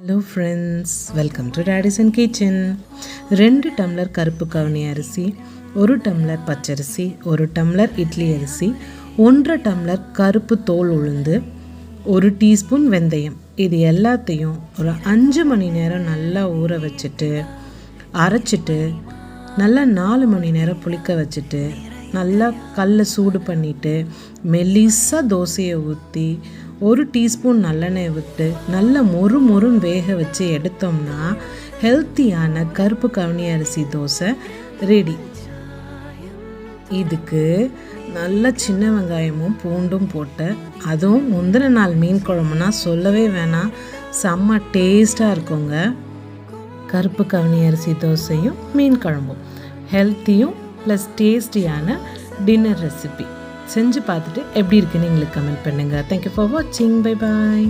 Hello friends, welcome to Radisson kitchen. 2 tumbler கருப்பு கவுனி அரிசி, 1 டம்ளர் பச்சரிசி, 1 டம்ளர் இட்லி அரிசி, 1.5 டம்ளர் கருப்பு தோல் உளுந்து, 1 டீஸ்பூன் வெந்தயம், இது எல்லாத்தையும் ஒரு 5 மணி நேரம் நல்லா ஊற வச்சுட்டு அரைச்சிட்டு நல்லா 4 மணி நேரம் புளிக்க வச்சுட்டு நல்லா கல்லை சூடு பண்ணிவிட்டு மெல்லிசாக தோசையை ஊற்றி 1 டீஸ்பூன் நல்லெண்ணெய் விட்டு நல்லா மொறுன்னு வேக வச்சு எடுத்தோம்னா ஹெல்த்தியான கருப்பு கவுனி அரிசி தோசை ரெடி. இதுக்கு நல்ல சின்ன வெங்காயமும் பூண்டும் போட்டு, அதுவும் முந்தின நாள் மீன் குழம்புனா சொல்லவே வேணாம், செம்ம டேஸ்ட்டாக இருக்குங்க. கருப்பு கவுனி அரிசி தோசையும் மீன் குழம்பும் ஹெல்த்தியும் ப்ளஸ் டேஸ்டியான டின்னர் ரெசிபி. செஞ்சு பார்த்துட்டு எப்படி இருக்குன்னு எங்களுக்கு கமெண்ட் பண்ணுங்கள். தேங்க்யூ ஃபார் வாட்சிங். Bye bye.